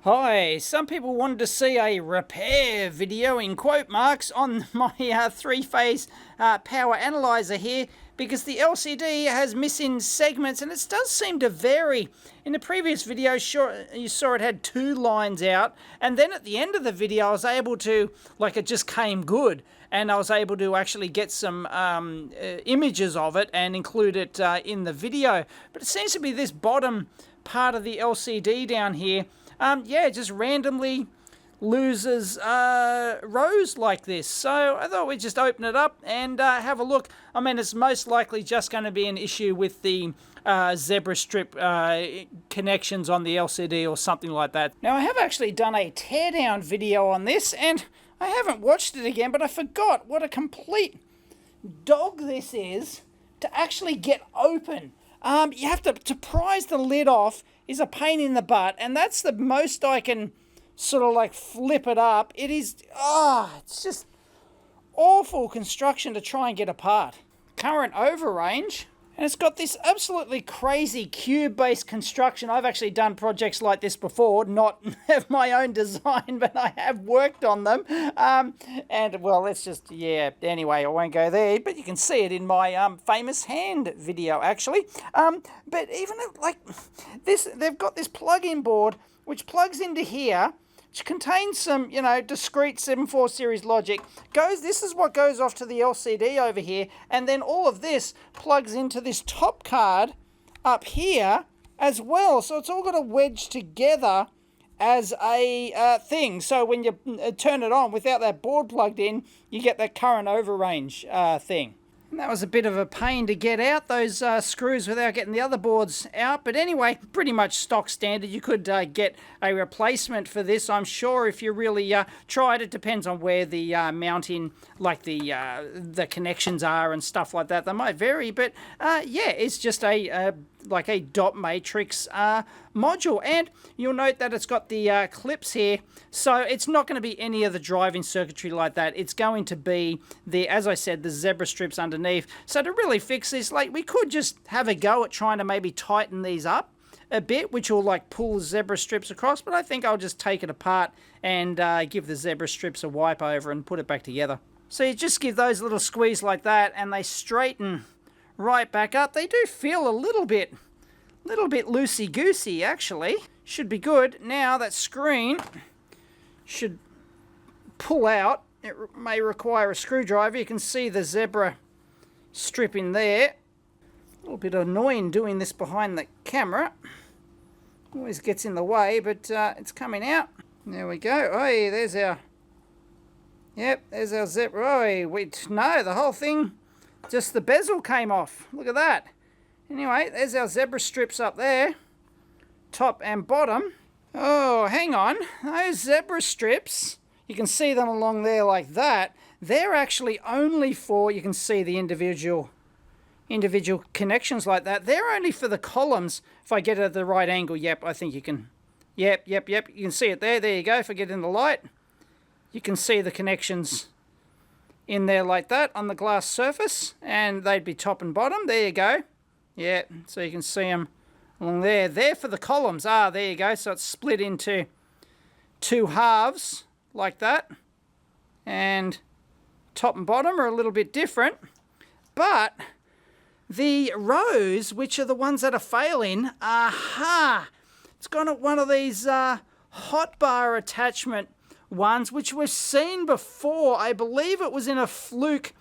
Hi, some people wanted to see a repair video in quote marks on my three-phase power analyzer here because the LCD has missing segments and it does seem to vary. In the previous video, you saw it had two lines out, and then at the end of the video I was able to, it just came good, and I was able to actually get some images of it and include it in the video. But it seems to be this bottom part of the LCD down here, just randomly loses rows like this. So I thought we'd just open it up and have a look. I mean, it's most likely just going to be an issue with the zebra strip connections on the LCD or something like that. Now, I have actually done a teardown video on this, and I haven't watched it again, but I forgot what a complete dog this is to actually get open. You have to prise the lid off is a pain in the butt, and that's the most I can sort of flip it up. It is, it's just awful construction to try and get apart. Current over range, and it's got this absolutely crazy cube-based construction. I've actually done projects like this before, not have my own design, but I have worked on them. And well, let's just, anyway, I won't go there, but you can see it in my famous hand video, actually. But even like this, they've got this plug-in board, which plugs into here, which contains some, discrete 7.4 series logic. This is what goes off to the LCD over here, and then all of this plugs into this top card up here as well. So it's all got to wedge together as a thing. So when you turn it on without that board plugged in, you get that current over range thing. And that was a bit of a pain to get out those screws without getting the other boards out. But anyway, pretty much stock standard. You could get a replacement for this, I'm sure, if you really tried. It depends on where the mounting, the connections are and stuff like that. They might vary, but it's just a dot matrix module, and you'll note that it's got the clips here, so it's not going to be any of the driving circuitry like that. It's going to be as I said, the zebra strips underneath. So to really fix this, we could just have a go at trying to maybe tighten these up a bit, which will pull the zebra strips across, but I think I'll just take it apart and give the zebra strips a wipe over and put it back together. So you just give those a little squeeze like that and they straighten right back up. They do feel a little bit loosey-goosey, actually. Should be good. Now that screen should pull out. It may require a screwdriver. You can see the zebra strip in there. A little bit annoying doing this behind the camera. Always gets in the way, but it's coming out. There we go. Oh, there's our... Yep, there's our zebra. Oh, no, the whole thing, just the bezel came off. Look at that. Anyway, there's our zebra strips up there, top and bottom. Oh, hang on. Those zebra strips, you can see them along there like that. They're actually only for, you can see the individual connections like that. They're only for the columns. If I get it at the right angle, yep, I think you can. Yep. You can see it there. There you go. If I get in the light, you can see the connections in there like that on the glass surface, and they'd be top and bottom. There you go. Yeah, so you can see them along there. They're for the columns. There you go. So it's split into two halves like that. And top and bottom are a little bit different. But the rows, which are the ones that are failing, it's got one of these hot bar attachment ones, which we've seen before. I believe it was in a fluke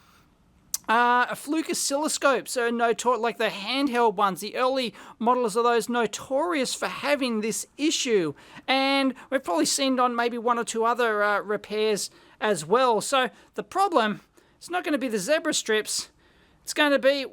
oscilloscope, so like the handheld ones, the early models of those, notorious for having this issue, and we've probably seen it on maybe one or two other repairs as well. So the problem, it's not going to be the zebra strips, it's going to be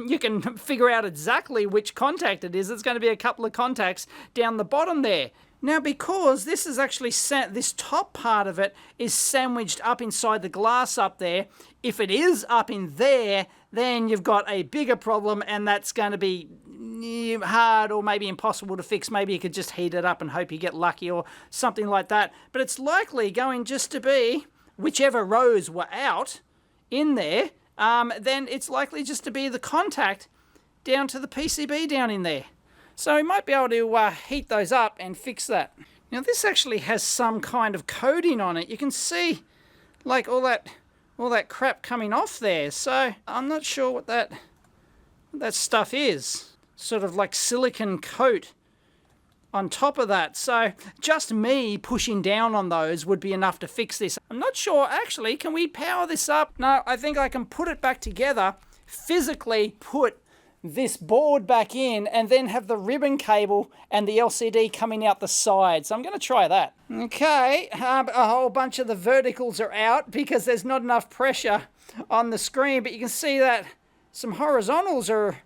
you can figure out exactly which contact it is. It's going to be a couple of contacts down the bottom there. Now, because this is actually this top part of it is sandwiched up inside the glass up there, if it is up in there, then you've got a bigger problem, and that's going to be hard or maybe impossible to fix. Maybe you could just heat it up and hope you get lucky or something like that. But it's likely going just to be whichever rows were out in there, then it's likely just to be the contact down to the PCB down in there. So we might be able to heat those up and fix that. Now this actually has some kind of coating on it. You can see like all that crap coming off there. So I'm not sure what that stuff is. Sort of like silicon coat on top of that. So just me pushing down on those would be enough to fix this. I'm not sure actually, can we power this up? No, I think I can put it back together, physically put this board back in, and then have the ribbon cable and the LCD coming out the side. So I'm going to try that. Okay, a whole bunch of the verticals are out because there's not enough pressure on the screen, but you can see that some horizontals are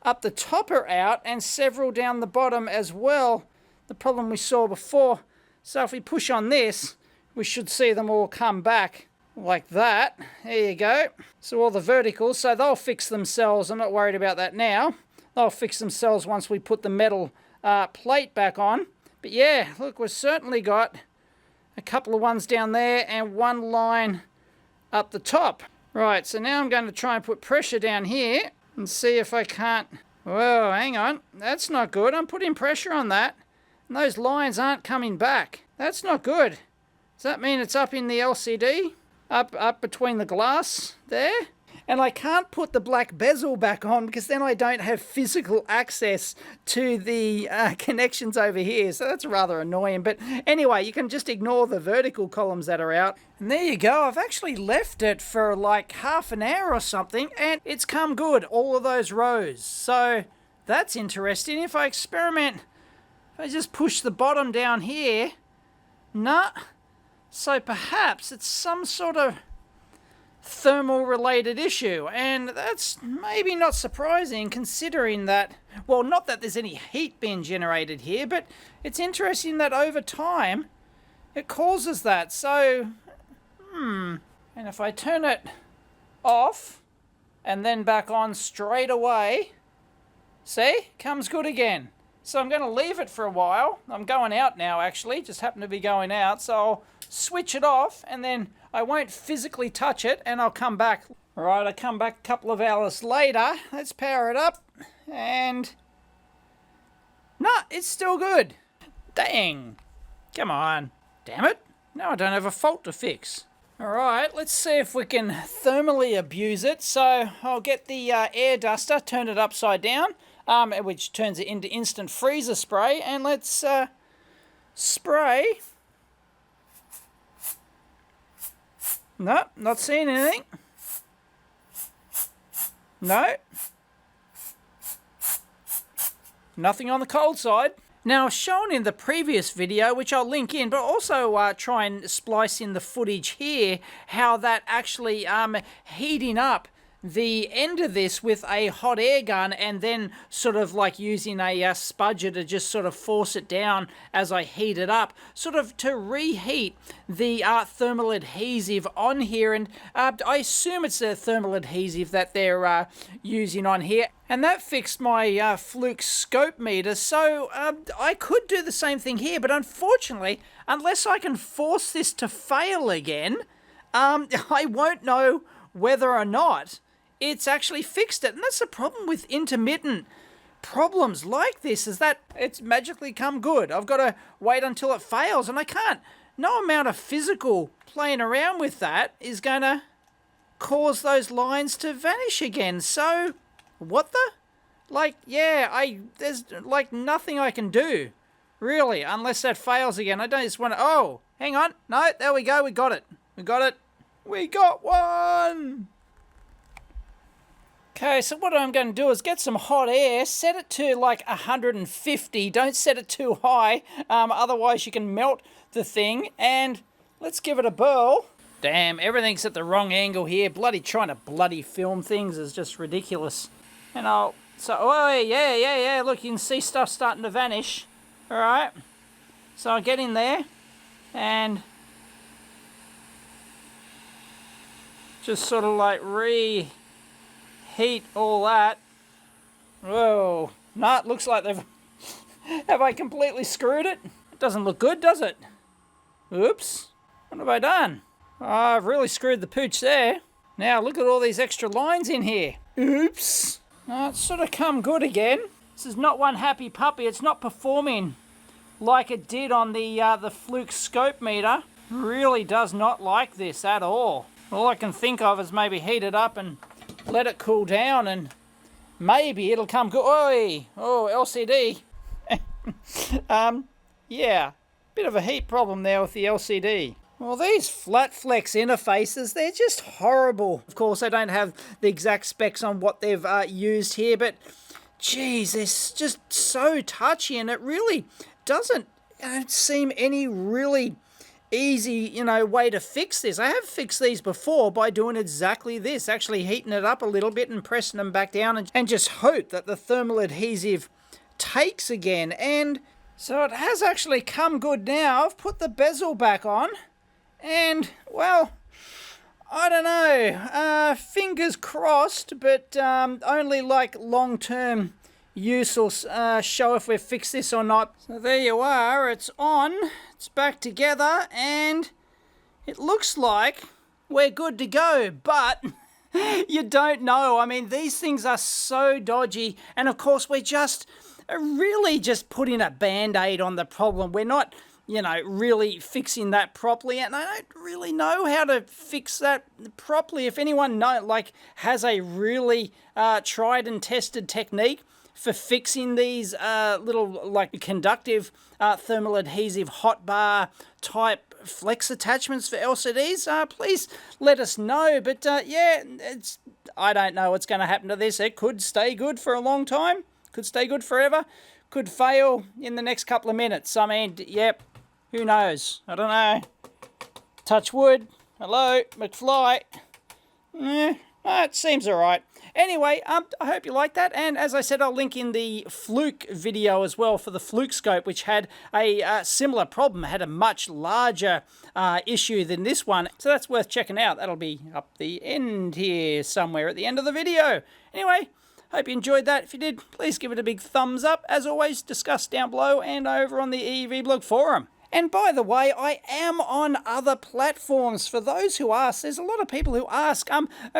up the top are out and several down the bottom as well. The problem we saw before. So if we push on this, we should see them all come back like that. There you go. So all the verticals, so they'll fix themselves. I'm not worried about that now. They'll fix themselves once we put the metal plate back on. But yeah, look, we've certainly got a couple of ones down there and one line up the top. Right, so now I'm going to try and put pressure down here and see if I can't... Whoa, hang on. That's not good. I'm putting pressure on that, and those lines aren't coming back. That's not good. Does that mean it's up in the LCD? Up between the glass there? And I can't put the black bezel back on because then I don't have physical access to the connections over here. So that's rather annoying. But anyway, you can just ignore the vertical columns that are out. And there you go. I've actually left it for like half an hour or something, and it's come good, all of those rows. So that's interesting. If I experiment, if I just push the bottom down here, nah. So perhaps it's some sort of thermal related issue, and that's maybe not surprising considering that, well, not that there's any heat being generated here, but it's interesting that over time it causes that. So and if I turn it off and then back on straight away, see, comes good again. So I'm going to leave it for a while. I'm going out now actually, just happen to be going out, so I'll switch it off and then I won't physically touch it and I'll come back. All right, I come back a couple of hours later. Let's power it up and... Nah, it's still good. Dang. Come on. Damn it. Now I don't have a fault to fix. All right, let's see if we can thermally abuse it. So I'll get the air duster, turn it upside down, which turns it into instant freezer spray, and let's spray. No, not seeing anything. No. Nothing on the cold side. Now, shown in the previous video, which I'll link in, but also try and splice in the footage here, how that actually heating up the end of this with a hot air gun and then sort of like using a spudger to just sort of force it down as I heat it up, sort of to reheat the thermal adhesive on here. And I assume it's a thermal adhesive that they're using on here. And that fixed my fluke scope meter, so I could do the same thing here, but unfortunately, unless I can force this to fail again, I won't know whether or not it's actually fixed it. And that's the problem with intermittent problems like this, is that it's magically come good. I've got to wait until it fails, and I can't. No amount of physical playing around with that is going to cause those lines to vanish again. So, what the? Like, yeah, there's like nothing I can do, really, unless that fails again. I don't just want to, oh, hang on. No, there we go. We got it. We got it. We got one. Okay, so what I'm going to do is get some hot air, set it to like 150, don't set it too high, otherwise you can melt the thing, and let's give it a whirl. Damn, everything's at the wrong angle here. Bloody trying to bloody film things is just ridiculous. And oh, yeah, look, you can see stuff starting to vanish. Alright, so I'll get in there, and just sort of like reheat all that. Whoa. No, it looks like they've... Have I completely screwed it? It doesn't look good, does it? Oops. What have I done? Oh, I've really screwed the pooch there. Now, look at all these extra lines in here. Oops. Oh, it's sort of come good again. This is not one happy puppy. It's not performing like it did on the Fluke scope meter. Really does not like this at all. All I can think of is maybe heat it up and let it cool down, and maybe it'll come good. Oi! Oh, LCD. Yeah, bit of a heat problem there with the LCD. Well, these flat flex interfaces, they're just horrible. Of course, I don't have the exact specs on what they've used here, but geez, it's just so touchy, and it really doesn't seem any really easy, way to fix this. I have fixed these before by doing exactly this, actually heating it up a little bit and pressing them back down, and just hope that the thermal adhesive takes again. And so it has actually come good now. I've put the bezel back on, and well, I don't know, fingers crossed, but only like long-term use will show if we've fixed this or not. So there you are, it's on, it's back together, and it looks like we're good to go, but you don't know. I mean, these things are so dodgy, and of course we're just really just putting a band-aid on the problem. We're not, really fixing that properly, and I don't really know how to fix that properly. If anyone has a really tried and tested technique for fixing these little conductive thermal adhesive hot bar type flex attachments for LCDs, please let us know. But yeah, I don't know what's going to happen to this. It could stay good for a long time, could stay good forever, could fail in the next couple of minutes. I mean, yep, who knows? I don't know. Touch wood. Hello, McFly. It seems all right. Anyway, I hope you like that, and as I said, I'll link in the Fluke video as well for the Fluke scope, which had a similar problem. It had a much larger issue than this one, so that's worth checking out. That'll be up the end here somewhere at the end of the video. Anyway, hope you enjoyed that. If you did, please give it a big thumbs up. As always, discuss down below and over on the EEVblog forum. And by the way, I am on other platforms. For those who ask, there's a lot of people who ask.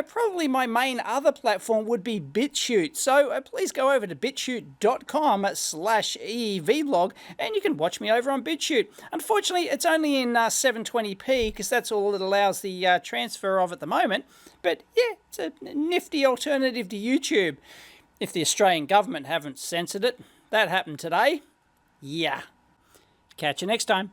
Probably my main other platform would be BitChute. So please go over to bitchute.com/EEVblog and you can watch me over on BitChute. Unfortunately, it's only in 720p because that's all it allows the transfer of at the moment. But yeah, it's a nifty alternative to YouTube. If the Australian government haven't censored it. That happened today. Yeah. Catch you next time.